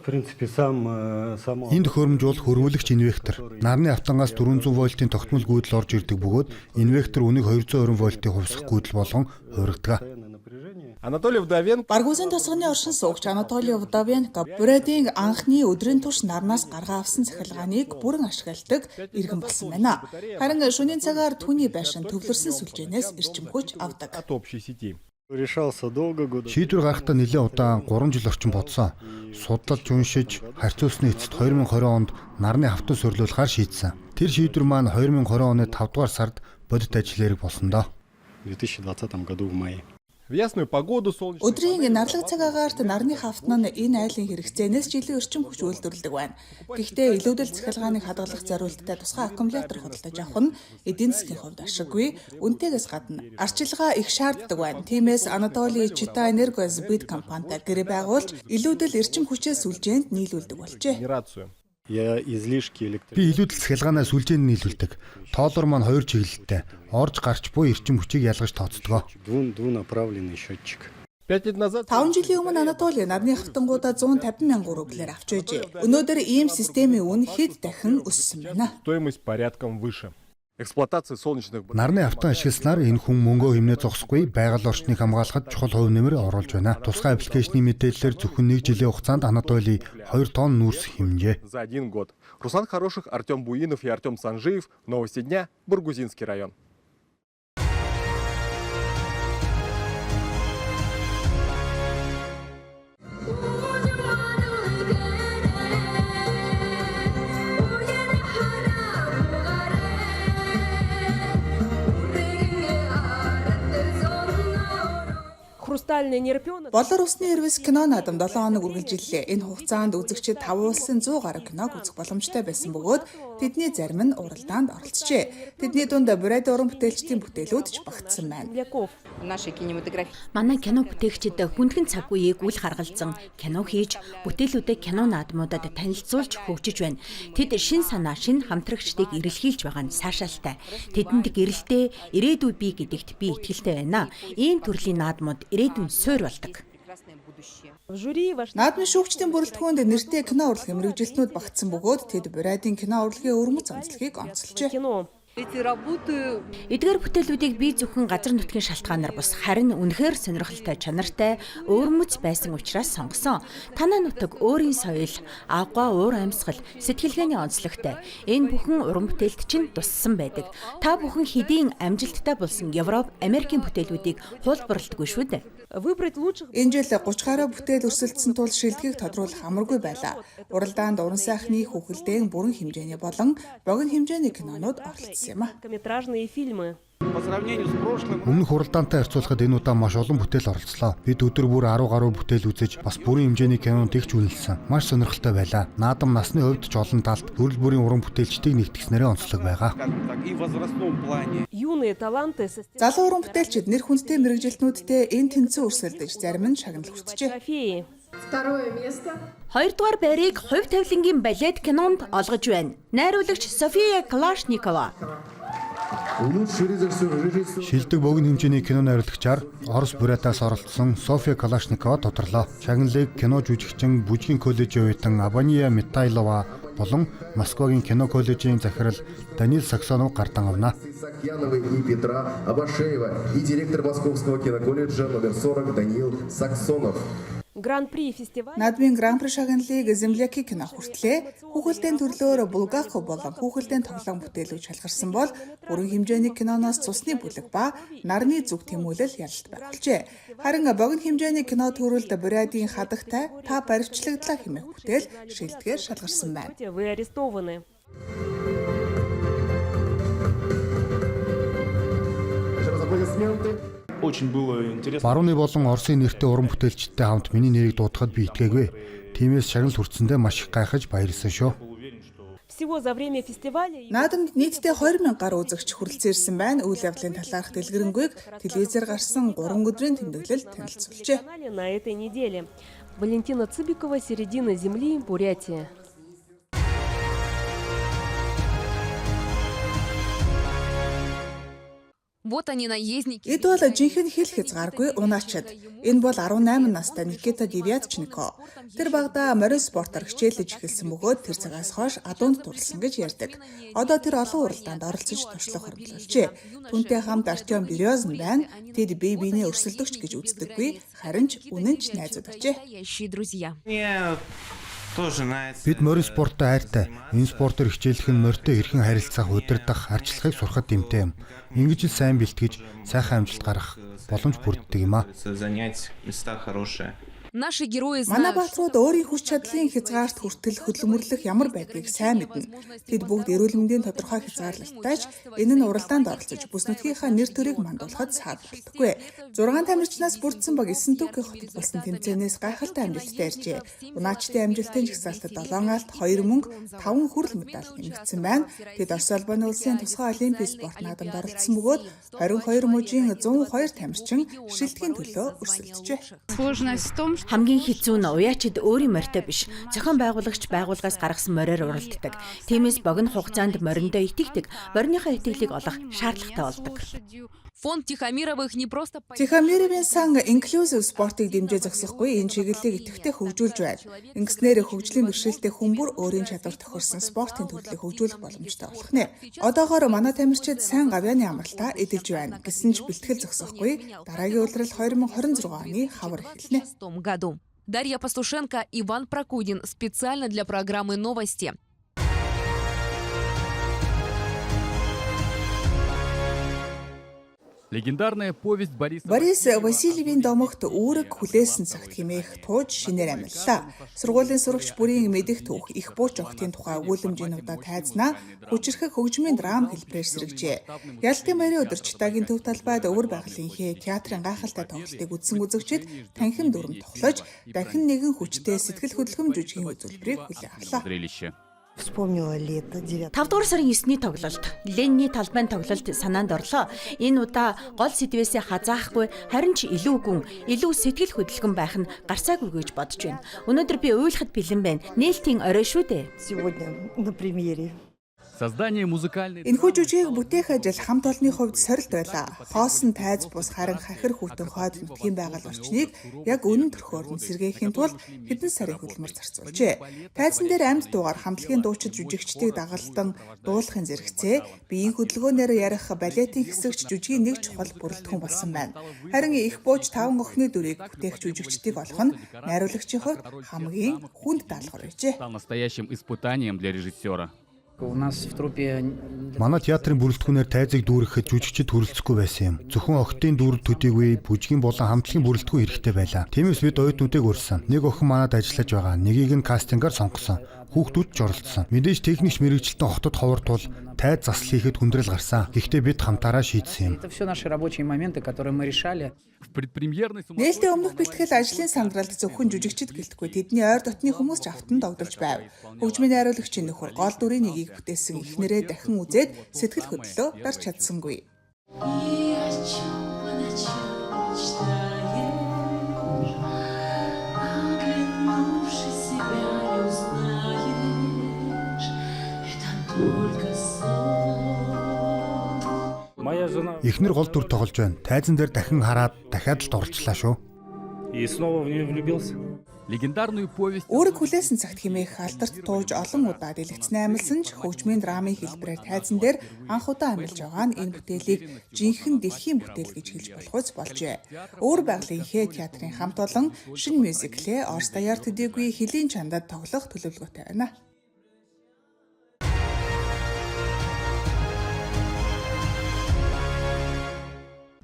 Энэ төхөөрөмж бол хөрвүүлэгч инвектор. Нарны автангаас 400 вольтын тогтмол гүйдэл орж ирдэг бөгөөд инвектор үнийг 220 вольтын хувьсах гүйдэл болгон хуургадаг. Баргуусын тосгоны оршин суугч Анатолий Вдовенко Брэдийн анхны өдрийн турш нарнаас гаргаа авсан цахилгааныг бүрэн ашигладаг иргэн болсон байна. Харин шөнийн цагаар түүний байшин төвлөрсөн сүлжээнээс эрчим хүч авдаг. Шийдвэр гаргахдаа нэлээд удаан 3 жил орчим бодсон. Судалж уншиж харьцуулсны эцэст 2020 онд нарны хавтан сорилуулахаар шийдсэн. Тэр шийдвэр маань 2020 оны 5 дугаар сард бодит ажил хэрэг болсон доо. Өдрийн нарлаг цаг агаарт нарны хавтан нь энэ айлын хэрэгцээнээс жилийн эрчим хүч үйлдвэрлэдэг байна. Гэхдээ илүүдэл цахилгааныг хадгалах зорилттой тусгай аккумулятор худалдаж авах нь эдийн засгийн хувьд ашиггүй, үнэтэйгээс гадна арчилгаа их шаарддаг байна. Тиймээс Анатолий Чита Энергосбыт компанитай гэрээ байгуулж илүүдэл эрчим хүчээс сүлжээнд нийлүүлдэг болжээ. Би илүүдэл цахилгаанаас сүлжээнд нийлүүлдэг. Тоолор маань 2 чиглэлтэй. Орж гарч буй эрчим хүчийг ялгаж тооцдог. 5 жилийн өмнө Анатолий нарны хавтангуудаа 150 мянган рублээр авч байжээ. Өнөөдөр ийм системийн үн хэд дахин өссөн байна. Нарны автан ашигласнаар энэ хүн мөнгөө хэмнээ зогсохгүй байгаль орчныг хамгаалахад чухал хувь нэмэр оруулж байна. Тусгай аппликейшны мэдээллээр зөвхөн 1 жилийн хугацаанд Анатолий 2 тонн нүүрс хэмжээ. Руслан Хороших, Артем Буинов и Артем Санжиев. Новости дня. Бургузинский район. Болор усны эрвэс кино наадам 7 хоног үргэлжиллээ. Энэ хугацаанд үзэгчид 5 улсын 100 гаруй киног үзэх боломжтой байсан бөгөөд тэдний зарим нь уралдаанд оролцжээ. Тэдний дунд Брэд уран бүтээлчдийн бүтээлүүд ч багтсан байна. Манай кино бүтээгчид хүндхэн цаг үеийг үл харгалзан кино хийж, бүтээлүүдээ кино наадмуудад танилцуулж хөгжиж байна. Тэд шин санаа, шин хамтрагчдыг эрэлхийлж байгаа нь сайшаалтай. Тэдэнд гэрэлтэй ирээдүй бий гэдэгт би итгэлтэй байна. Ийм төрлийн наадмууд ирээдүйн суурь болдог. Наадмын шүүгчдийн бүрэлдэхүүнд нэртэй кино урлагийн мэргэжилтнүүд багтсан бөгөөд тэд Брэдийн кино урлагийн өвөрмөц онцлогийг онцолжээ. Эдгээр бүтээлүүдийг бие зөвхөн газар нутгийн шалтгаанаар бус харин үнэхээр сонирхолтой чанартай өвөрмөц байсан учраас сонгосон. Танай нутаг өөрийн соёл, агва уур амьсгал, сэтгэлгээний онцлогтой. Энэ бүхэн уран бүтээлд чинь туссан байдаг. Та бүхэн хэдийн амжилттай болсон Европ, Америкийн бүтээлүүдийг хуулбарлагдаггүй шүү дээ. Энэ жил 30 гаруй бүтээл өрсөлдсөн тул шилдэгийг тодруулах амаргүй байлаа. Уралдаанд уран сайхны хүүхэлдэйн бүрэн хэмжээний болон богино хэмжээний кинонууд оролцсон юм а. Өмнөх уралдаантай харьцуулахад энэ удаа маш олон бүтээл оролцлоо. Бид өдөр бүр 10 гаруй бүтээл үзэж бас бүрэн хэмжээний кинонд игч үнэлсэн. Маш сонирхолтой байлаа. Наадам насны хувьд ч олон талд төрөл бүрийн уран бүтээлчдийг нэгтгэснээрээ онцлог байгаа. Залуу уран бүтээлчид нэр хүндтэй мэргэжилтнүүдтэй энэ тэнцэн өрсөлдөж зарим нь шагнал хүртжээ. Хоёрдугаар байрыг хувь тавилангийн балет кинонд олгож байна. Найруулагч София Калашникова. Шилдэг богино хэмжээний кино найруулагчаар Орос Буратаас оролцсон София Калашникова тодорлоо. Шагналыг кино жүжигчин Бүжгийн коллежийн оюутан Абания Митайлова болон Москвагийн кино коллежийн захирал Даниил Саксонов гардан авна. И Петра Абашеева и директор Московского киноколледжа номер 40 Даниил Саксонов. Наадмын гран-при шагналыг Земляки кино хүртлээ. Хүүхэлдэйн төрлөөр Булгаков болон хүүхэлдэйн тоглоом бүтээлүүд шалгарсан бол бүрэн хэмжээний киноноос цусны бүлэг ба нарны зүг тэмүүлэл ялалт байгуулжээ. Харин богино хэмжээний кино төрөлд Брэдийн хадагтай та баривчлагдлаа хэмээх бүтээл шилдгээр шалгарсан байна. Барууны болон Оросын нэртэй уран бүтээлчдтэй хамт миний нэрийг дуудахад би итгээгүй. Тиймээс шагнал хүртсэндээ маш их гайхаж баярлсан шүү. Наадамд нийтдээ 2000 гаруй үзэгч хүрэлцэн ирсэн байна. Үйл явдлын талаарх дэлгэрэнгүй телевизээр гарсан 3 өдрийн тэмдэглэл танилцуулжээ. Валентина Цыбикова, середина земли, Бурятия. Вот они, наездники. Эд бол жинхэнэ хэл хязгааргүй унаачид. Энэ бол 18 настай Никита Девятченко. Тэр багада морин спортоор хичээлж эхэлсэн бөгөөд тэр цагаас хойш адуунд дурлсан гэж ярьдаг. Одоо тэр олон уралдаанд оролцож туршлага хөрвүүлжээ. Түүнтэй хамт Артем Березин байна. Тэд бие биенээ өрсөлдөгч гэж үздэггүй, харин ч үнэн ч найзууд ажээ. Настоящие друзья. Бид морин спорттой хайртай. Энэ спортоор хичээлэх нь морьтой хэрхэн харилцах, удирдах, арчилахыг сурахад дэмтэй юм. Ингэж л сайн бэлтгэж, сайхан амжилт гаргах боломж бүрддэг юм а. Наши герои Манай знают, бааtruуд өөрийн хүч чадлын хязгаарт хүртэл хөдөлмөрлөх ямар байдгийг сайн мэднэ. Тэд бүгд эрүүл мэндийн тодорхой хязгаарлалтайч энэ нь уралдаанд оролцож бүс нутгийнхаа нэр төрийг мандуулахад саадуулдаггүй. 6 тамирчнаас бүрдсэн баг 9 түүхийн хотод болсон тэмцээнээс гайхалтай амжилттай иржээ. Унаачдын амжилтын жагсаалтад 7 алт, 2 мөнгө, 5 хүрэл медаль нэмэгдсэн байна. Тэд Орос улбаны улсын тусгай олимпийн спорт наадамд оролцсон бөгөөд 22 мужийн 102 тамирчин шилдэгийн төлөө өрсөлдөжээ. Хамгийн хэцүү нь уяачид өөрийн морьтой биш, зохион байгуулагч байгууллагаас гаргасан мориор уралддаг. Тиймээс богино хугацаанд мориндоо итгэдэг, мориныхаа итгэлийг олох шаардлагатай болдог. фонд Тихомировых не просто... Тихомировын сан инклюзив спортыг дэмжиж зогсохгүй энэ чиглэлийг идэвхтэй хөгжүүлж байна. Ингэснээр хөгжлийн бэрхшээлтэй хүн бүр өөрийн чадвар тохирсон спортын төрлийг хөгжүүлэх боломжтой болох нэ. Одоогоор манай тамирчид сайн гавьяаны амралтаа эдэлж байна. Гэсэн ч бэлтгэл зогсохгүй дараагийн улирал 2026 оны хавар эхэлнэ. году. Дарья Пастушенко, Иван Прокудин. Специально для программы «Новости». Легендарная повесть Бориса Борис Васильевийн домогт үүрэг хүлээсэн цагт хэмээх тууж шинээр амиллаа. Сургуулийн сурагч бүрийн мэдих түүх их бууч охтын тухай өгүүлэмжийнхнуудаа тайзнаа хүчирхэг хөгжмийн драм хэлбэрээр сэргэжээ. Ялтын баярын өдөр Читагийн төв талбайд өвөр байгалийн хээ театрын гайхалтай тоглолтыг үзсэн үзэгчид танхим дүрм тоглож дахин нэгэн хүчтэй сэтгэл хөдлөм жүжигийн үзүүлбэрийг хүлээн авлаа. зрелище. 5 дугаар сарын 9-ний тоглолт, Ленний талбайн тоглолт санаанд орлоо. Энэ удаа гол сэдвээсээ хазаахгүй, харин ч илүү гүн, илүү сэтгэл хөдлөлгөн байх нь гарцаагүй гэж бодож байна. Өнөөдөр би уйлахад бэлэн байна. Нээлтийн орой шүү дээ. Создание музыкальной Энэхүү жүжигийг бүтээх ажил хамт олонны хувьд сорилт байлаа. Хоосон тайз бус харин хахир хүүтэн хойд нутгийн байгаль орчныг яг үнэн төрхөөр нь сэргээхийн тулд хэдэн сарын хөдөлмөр зарцуулжээ. Тайзан дээр амьд дуугаар хамтлагийн дуучид жүжигчдийг дагалдан дуулахын зэрэгцээ, биеийн хөдөлгөөнөөр ярих балетын хэсэгч жүжигийн нэг чухал бүрэлдэхүүн болсон байна. Харин их бууж 5 охины дүрийг бүтээх жүжигчдийг олох нь найруулагчийн хувьд хамгийн хүнд даалгавар байжээ. стал настоящим испытанием для режиссера. Манай театрын бүрэлдэхүүнээр тайзыг дүүрэхэд жүжигчид хүрэлцэхгүй байсан юм. Зөвхөн охидын дүр төдийгүй бүжгийн болон хамтлагийн бүрэлдэхүүн хэрэгтэй байлаа. Тиймээс бид оюутнуудыг урьсан. Нэг охин манад ажиллаж байгаа. Нэгийг нь кастингаар сонгосон. Хүүхдүүд ч оролцсон. Мэдээж техникч мэрэгжилтэн хотод ховортвол тайз засал хийхэд хүндрэл гарсан. Гэхдээ бид хамтаараа шийдсэн юм. В предпремьерной Нээлтийн өмнөх бэлтгэл ажлын сандралд зөвхөн жүжигчид гэлтгүй тэдний ойр дотны хүмүүс ч автан тогтолж байв. Хөгжмийн найруулагчийн нөхөр гол дүрийн нэгийг бүтээсэн ихнэрээ дахин үзээд сэтгэл хөдлөлөө дарж чадсангүй. Эхнэр гол дүр тоглож байна. Тайзан дээр дахин хараад дахиад л дурчлаа шүү. легендарную повесть Үүрэг хүлээсэн цагт хэмээх алдарт тууж олон удаа дэлгэцэн амилсан ч хөгжмийн драмын хэлбэрээр тайзан дээр анх удаа амилж байгаа нь энэ бүтээлийг жинхэнэ дэлхийн бүтээл гэж хэлж болохуйц болжээ. Өөр байгалийн хээ театрын хамт олон шинэ мюзиклээ Орос даяар төдийгүй хөлийн чандад тоглох төлөвлөгөөтэй байна.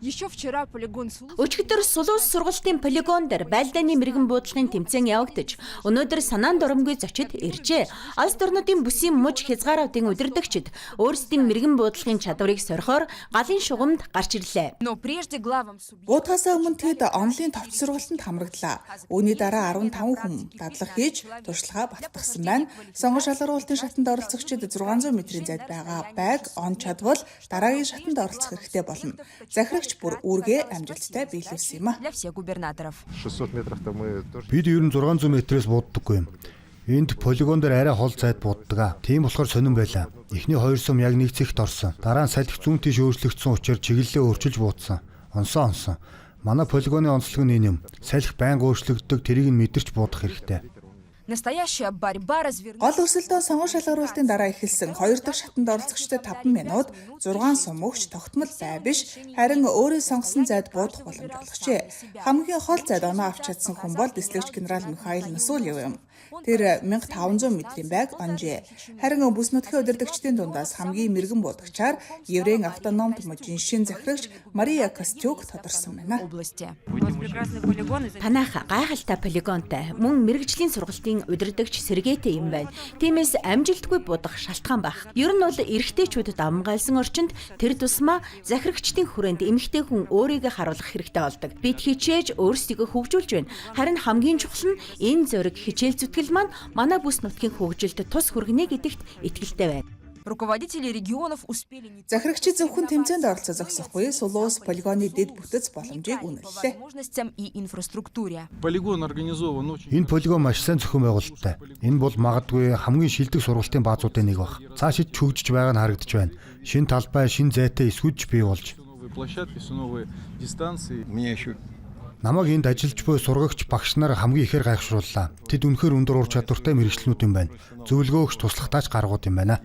Өчигдөр Сулуус сургалтын полигон дээр байлдааны мэрэгэн буудлагын тэмцээн явагдаж, өнөөдөр санаанд оромгүй зочид иржээ. Алс орнуудын бүсийн муж хязгааруудын удирдагчид өөрсдийн мэрэгэн буудлагын чадварыг сорихоор галын шугамд гарч ирлээ. Буудлагаасаа өмнө тэд онлайн товч сургалтанд хамраглаа. Үүний дараа 15 хүн дадлага хийж туршлага баттгсан байна. Сонгон шалгаруулалтын шатанд оролцогчид 600 метрийн зайд байгаа байг он чадвал дараагийн шатанд оролцох хэрэгтэй болно. Захирагч бүр үүргээ амжилттай биелүүлсэн юм а. Бид ер нь 600 метрээс бууддаггүй юм. Энд полигон дээр арай хол зайд бууддаг. Тийм болохоор сонирн байлаа. Эхний 2 сум яг нэг цэгт орсон. Дараа нь салхи зүүн тийш өөрчлөгдсөн учраас чиглэлээ өөрчилж буудсан. Онсон. Манай полигоны онцлог нь энэ юм. Салхи байнга өөрчлөгддөг, тэрийг нь мэдэрч буудах хэрэгтэй. Гол өрсөлдөөн сонгон шалгаруулалтын дараа эхэлсэн 2 дахь шатанд оролцогчдод 5 минут 6 сум өгч тогтмол бай биш харин өөрөө сонгосон зайд буудах боломж олгожээ. Хамгийн хол зайд оноо авч чадсан хүн бол дислэгч генерал Михаил Масульев юм. Тэр 1500 метрийн байг онжээ. Харин бүс нутгийн удирдагчдын дундаас хамгийн мэрэгэн буудагчаар Еврейн автономт мужийн шин захирагч Мария Костюк тодорсон байна. Танах гайхалтай полигонтой мөн мэрэгжлийн сургалтын удирдагч Сергейтэй юм байна. Тиймээс амжилтгүй будах шалтгаан байх. Ер нь бол эрэгтэйчүүдэд амгайлсан орчинд тэр тусмаа захирагчдын хүрээнд эмэгтэй хүн өөрийгөө харуулах хэрэгтэй болдог. Бид хичээж өөрсдийгөө хөгжүүлж байна. Харин хамгийн чухал нь энэ зориг хичээл зүтгэл маань манай бүс нутгийн хөгжилд тус хүргэнэ гэдэгт итгэлтэй байна. Захирагчид зөвхөн тэмцээнд оролцож зогсохгүй, Сулуус полигоны дэд бүтэц боломжийг үнэллээ. Энэ полигон маш сайн зохион байгуулалттай. Энэ бол магадгүй хамгийн шилдэг сургалтын баазуудын нэг баг. Цаашид хөгжиж байгаа нь харагдаж байна. Шинэ талбай, шинэ зайтай эсвүүж бий болж. Намайг энд ажиллаж буй сургагч багш нар хамгийн ихээр гайхшрууллаа. Тэд үнэхээр өндөр ур чадвартай мэргэжлэнүүд юм байна. Зөвлөгөөгч туслахтаач гаргууд юм байна.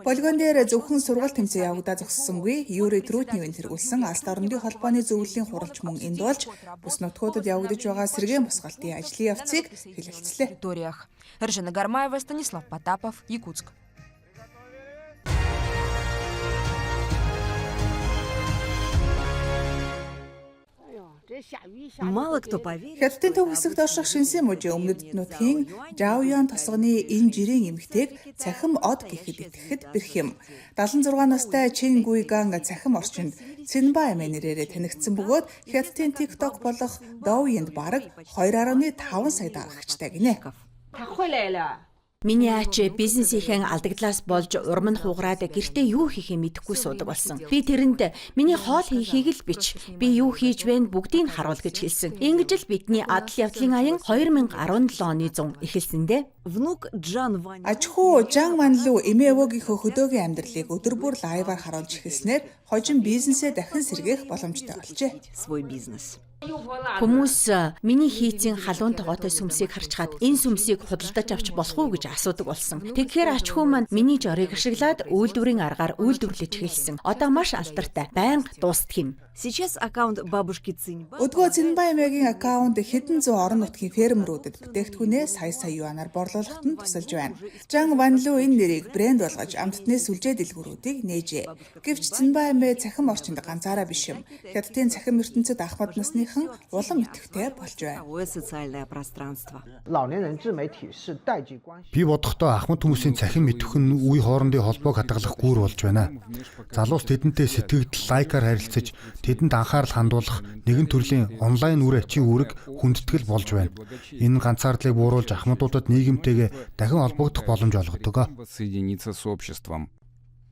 Полигон дээр зөвхөн сургалт тэмцээн явагдаа зогссонгүй. Юрий Трутневын тэргүүлсэн Алс орнын холбооны зөвлөлийн хуралч мөн энд болж бүс нутгуудад явагдаж байгаа сэргээн босгалтын ажлын явцыг хэлэлцлээ. Ржана Гармаева, Станислав Потапов, Якутск. Хятадын төв хэсэгт орших шинсэн мужийн өмнөд нутгийн Жаоян тосгоны энэ жирийн эмэгтэйг цахим од гэхэд итгэхэд бэрх юм. 76 настай Чин Гуйган цахим орчинд Цинба эмээ нэрээр танигдсан бөгөөд Хятадын TikTok болох Douyin-д бараг 2.5 сая дагагчтай гинэ. Миний аач бизнесийнхэн алдагдлаас болж урам нь хугараад гэртээ юу хийхээ мэдэхгүй суудаг болсон. Би тэрэнд миний хоол хийхийг л бич. Би юу хийж вэ бүгдийг нь харуул гэж хэлсэн. Ингэж л бидний адал явдлын аян 2017 оны 100 эхэлсэндээ. Ачхүү Жан Ванлу эмээвөгийн хөдөөгийн амьдралыг өдөр бүр лайваар харуулж эхэлснээр хожим бизнесээ дахин сэргээх боломжтой болжээ. Хүмүүс миний хийцэн халуун тогоотой сүмсийг харчгаад энэ сүмсийг худалдаж авч болох уу гэж асуудаг болсон. Тэгэхээр ачхүү маань миний жорыг ашиглаад үйлдвэрийн аргаар үйлдвэрлэж эхэлсэн. Одоо маш алдартай, байнга дуустдаг юм. Өдгөө Цинба эмээгийн аккаунт хэдэн зуун орон нутгийн фермерүүдэд бүтээгдэхүүнээ сая юанаар борлуулахад нь тусалж байна. Жан Ванлу энэ нэрийг брэнд болгож амттны сүлжээ дэлгүүрүүдийг нээжээ. Гэвч Цинба эмээ цахим орчинд ганцаараа биш юм. Хятадын цахим ертөнцид ахмад насныхан улам идэвхтэй болж байна. Би бодохдоо ахмад хүмүүсийн цахим мэдвэх нь үе хоорондын холбоог хадгалах гүүр болж байна. Залуус тэдэнтэй сэтгэгдэл лайкаар харилцаж тэдэнд анхаарал хандуулах нэгэн төрлийн онлайн үр ачийн үүрэг хүндэтгэл болж байна. Энэ ганцаардлыг бууруулж ахмадуудад нийгэмтэйгээ дахин холбогдох боломж олгодог.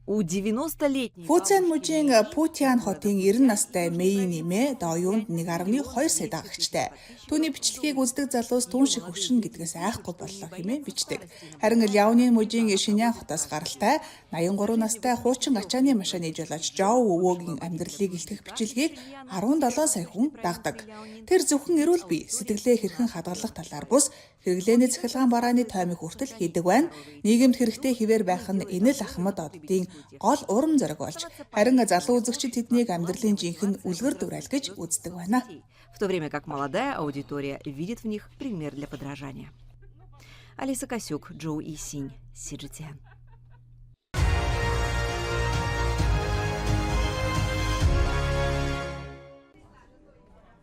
Фуцэн мужийн Путян хотын 90 настай Мэй нэмээ Доюунд 1.2 сая дагагчтай. Түүний бичлэгийг үздэг залуус түн шиг хөвшин гэдгээс айхгүй боллоо хэмээн бичдэг. Харин Ляоны мужийн Шинян хотоос гаралтай 83 настай хуучин ачааны машины жолооч Жоо өвөөгийн амьдралыг илтгэх бичлэгийг 17 сая хүн дагдаг. Тэр зөвхөн эрүүл бие, сэтгэлээ хэрхэн хадгалах талаар бус хэрэглээний цахилгаан барааны таймыг хүртэл хийдэг байна. Нийгэмд хэрэгтэй хിവэр байх нь энэ л ахмад оддын гол урам зориг болж, харин залуу үзэгчид тэднийг амьдралын жинхэнэ үлгэр дуурайл гэж үздэг байна. В то время как молодая аудитория видит в них пример для подражания. Алиса Косюк, Джоу Исинь, Сиджитян.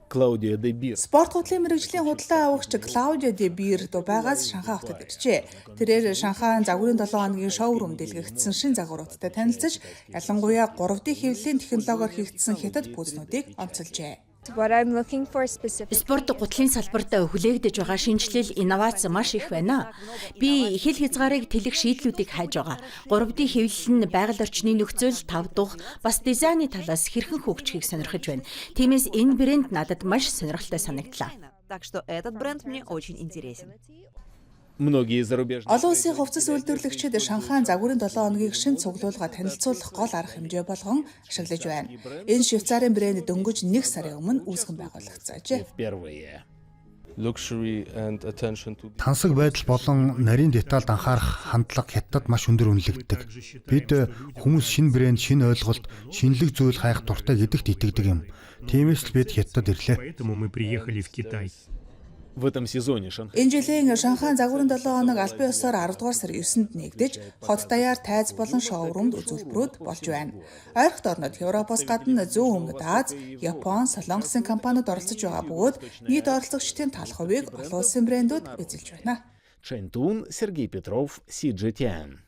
Спорт худлын мэргэжлийн худалдаа авагч Клаудио де Бир Дубайгаас Шанхай хотод иржээ. Тэрээр Шанхайн загварын 7 хоногийн шоурум дэлгэгдсэн шин загваруудтай танилцаж, ялангуяа 3D хэвлэлийн технологиор хийгдсэн хятад пүүзнүүдийг онцолжээ. Спорт гутлын салбарт хүлээгдэж байгаа шинжилэл, инновац маш их байна. Би хэл хязгаарыг тэлэх шийдлүүдийг хайж байгаа. 3D хэвлэл нь байгаль орчны нөхцөл, тав дух, бас дизайны талаас хэрхэн хөгжихийг сонирхож байна. Тиймээс энэ брэнд надад маш сонирхолтой санагдлаа. Так что этот бренд мне очень интересен. Олон улсын хувцас үйлдвэрлэгчид Шанхай загварын 7 хоногийг шинэ цуглуулга танилцуулах гол арга хэмжээ болгон ашиглаж байна. Энэ Швейцарын брэнд дөнгөж 1 сарын өмнө үүсгэн байгуулагдсаажээ. Тансаг байдал болон нарийн детальд анхаарах хандлага Хятадд маш өндөр үнэлэгддэг. Бид хүмүүс шинэ брэнд, шинэ ойлголт, шинэлэг зүйл хайх дуртай гэдэгт итгэдэг юм. Тиймээс л бид Хятадд ирлээ. Энэ жилийн Шанхай загварын 7 хоног албан ёсоор 10 дугаар сар 9-нд нэгдэж, хот даяар тайз болон шоурумд үзүүлбэрүүд болж байна. Ойрхот орнууд Европоос гадна зүүн өмнөд Аз, Япон, Солонгосын компаниуд оролцож байгаа бөгөөд нийт оролцогчдын тал хувийг олон улсын брэндүүд эзэлж байна. Чэнтун, Сергей Петров, CGTN.